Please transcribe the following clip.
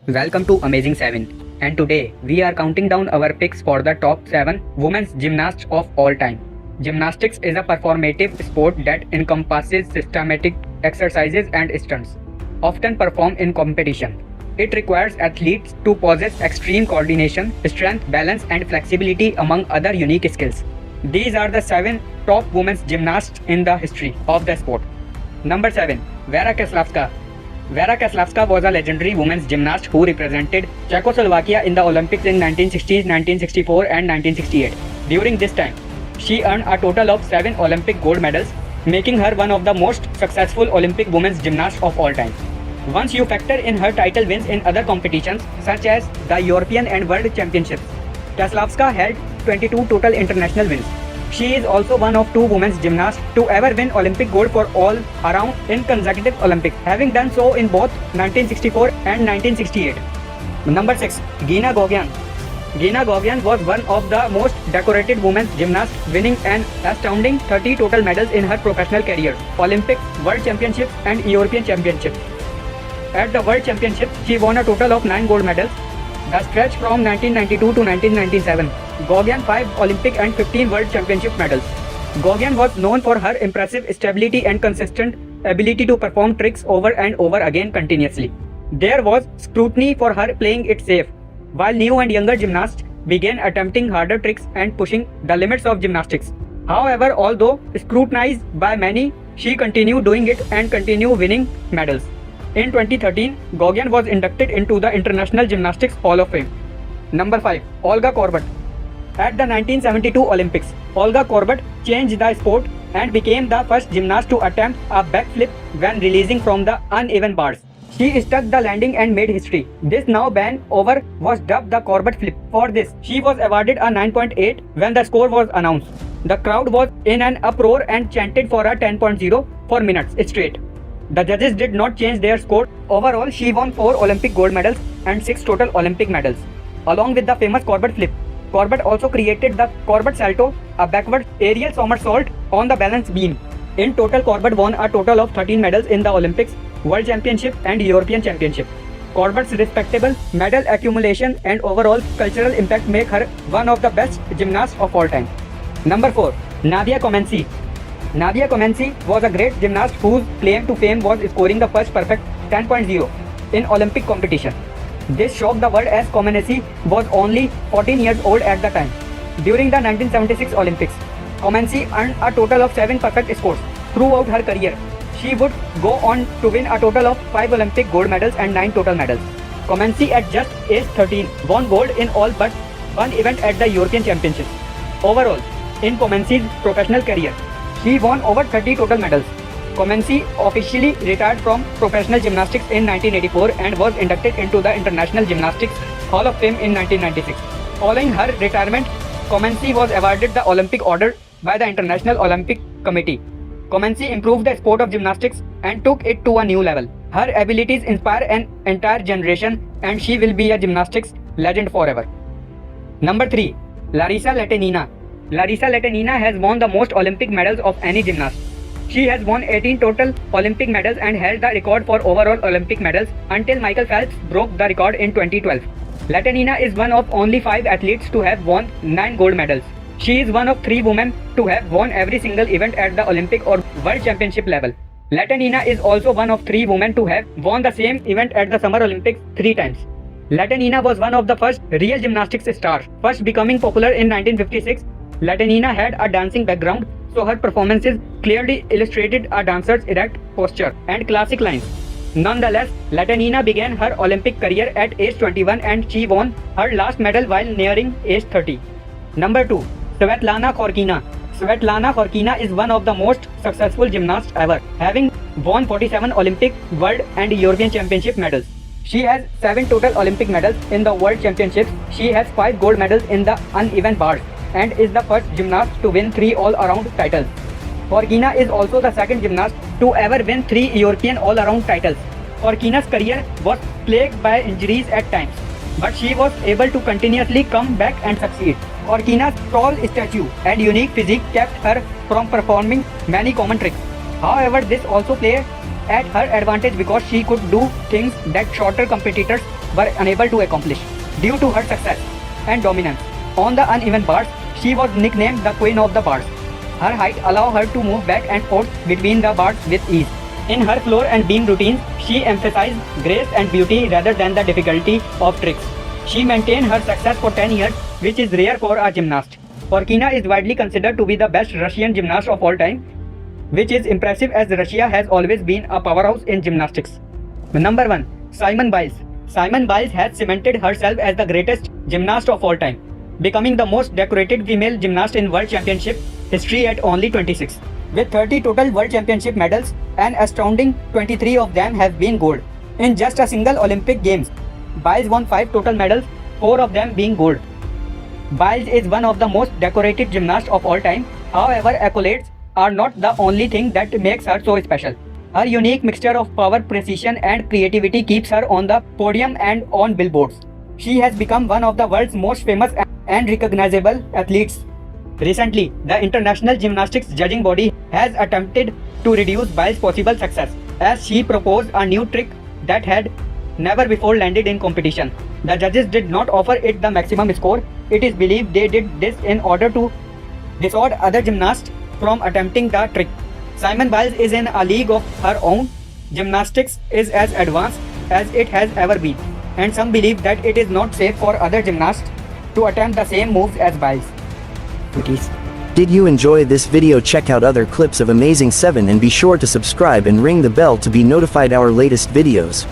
Welcome to Amazing 7. And today we are counting down our picks for the top 7 women's gymnasts of all time. Gymnastics is a performative sport that encompasses systematic exercises and stunts, often performed in competition. It requires athletes to possess extreme coordination, strength, balance, and flexibility among other unique skills. These are the 7 top women's gymnasts in the history of the sport. Number 7. Vera Kaslavska. Vera Kaslavska was a legendary women's gymnast who represented Czechoslovakia in the Olympics in 1960s, 1964 and 1968. During this time, she earned a total of 7 Olympic gold medals, making her one of the most successful Olympic women's gymnasts of all time. Once you factor in her title wins in other competitions such as the European and World Championships, Kaslavska held 22 total international wins. She is also one of 2 women's gymnasts to ever win Olympic gold for all around in consecutive Olympics, having done so in both 1964 and 1968. Number 6. Gina Gogyan. Gina Gogyan was one of the most decorated women's gymnasts, winning an astounding 30 total medals in her professional career, Olympics, World Championships and European Championships. At the World Championships, she won a total of 9 gold medals. The stretch from 1992 to 1997, Gogyan 5 Olympic and 15 World Championship medals. Gogyan was known for her impressive stability and consistent ability to perform tricks over and over again continuously. There was scrutiny for her playing it safe, while new and younger gymnasts began attempting harder tricks and pushing the limits of gymnastics. However, although scrutinized by many, she continued doing it and continued winning medals. In 2013, Gogyan was inducted into the International Gymnastics Hall of Fame. Number 5. Olga Korbut. At the 1972 Olympics, Olga Korbut changed the sport and became the first gymnast to attempt a backflip when releasing from the uneven bars. She stuck the landing and made history. This now banned over was dubbed the Korbut flip. For this, she was awarded a 9.8 when the score was announced. The crowd was in an uproar and chanted for a 10.0 for minutes straight. The judges did not change their score. Overall, she won 4 Olympic gold medals and 6 total Olympic medals. Along with the famous Korbut flip, Korbut also created the Korbut salto, a backward aerial somersault on the balance beam. In total, Korbut won a total of 13 medals in the Olympics, World Championship and European Championship. Korbut's respectable medal accumulation and overall cultural impact make her one of the best gymnasts of all time. Number 4. Nadia Comaneci. Nadia Comaneci was a great gymnast whose claim to fame was scoring the first perfect 10.0 in Olympic competition. This shocked the world as Comaneci was only 14 years old at the time. During the 1976 Olympics, Comaneci earned a total of 7 perfect scores throughout her career. She would go on to win a total of 5 Olympic gold medals and 9 total medals. Comaneci at just age 13 won gold in all but one event at the European Championships. Overall, in Comanci's professional career, she won over 30 total medals. Comaneci officially retired from professional gymnastics in 1984 and was inducted into the International Gymnastics Hall of Fame in 1996. Following her retirement, Comaneci was awarded the Olympic Order by the International Olympic Committee. Comaneci improved the sport of gymnastics and took it to a new level. Her abilities inspire an entire generation and she will be a gymnastics legend forever. Number 3. Larisa Latynina. Larisa Latynina has won the most Olympic medals of any gymnast. She has won 18 total Olympic medals and held the record for overall Olympic medals until Michael Phelps broke the record in 2012. Latynina is one of only 5 athletes to have won 9 gold medals. She is one of 3 women to have won every single event at the Olympic or World Championship level. Latynina is also one of 3 women to have won the same event at the Summer Olympics 3 times. Latynina was one of the first real gymnastics stars, first becoming popular in 1956. Latynina had a dancing background, so her performances clearly illustrated a dancer's erect posture and classic lines. Nonetheless, Latynina began her Olympic career at age 21 and she won her last medal while nearing age 30. Number 2. Svetlana Khorkina. Svetlana Khorkina is one of the most successful gymnasts ever, having won 47 Olympic, World and European Championship medals. She has 7 total Olympic medals in the World Championships. She has 5 gold medals in the uneven bars and is the first gymnast to win 3 all-around titles. Khorkina is also the second gymnast to ever win 3 European all-around titles. Khorkina's career was plagued by injuries at times, but she was able to continuously come back and succeed. Khorkina's tall stature and unique physique kept her from performing many common tricks. However, this also played at her advantage because she could do things that shorter competitors were unable to accomplish. Due to her success and dominance on the uneven bars, she was nicknamed the Queen of the Bars. Her height allowed her to move back and forth between the bars with ease. In her floor and beam routines, she emphasized grace and beauty rather than the difficulty of tricks. She maintained her success for 10 years, which is rare for a gymnast. Orkina is widely considered to be the best Russian gymnast of all time, which is impressive as Russia has always been a powerhouse in gymnastics. Number 1. Simone Biles. Simone Biles has cemented herself as the greatest gymnast of all time, becoming the most decorated female gymnast in World Championship history at only 26. With 30 total World Championship medals, an astounding 23 of them have been gold. In just a single Olympic Games, Biles won 5 total medals, 4 of them being gold. Biles is one of the most decorated gymnasts of all time. However, accolades are not the only thing that makes her so special. Her unique mixture of power, precision and creativity keeps her on the podium and on billboards. She has become one of the world's most famous and recognizable athletes. Recently, the International Gymnastics Judging Body has attempted to reduce Biles' possible success as she proposed a new trick that had never before landed in competition. The judges did not offer it the maximum score. It is believed they did this in order to dissuade other gymnasts from attempting the trick. Simone Biles is in a league of her own. Gymnastics is as advanced as it has ever been, and some believe that it is not safe for other gymnasts to attempt the same moves as Biles. Did you enjoy this video? Check out other clips of Amazing 7 and be sure to subscribe and ring the bell to be notified our latest videos.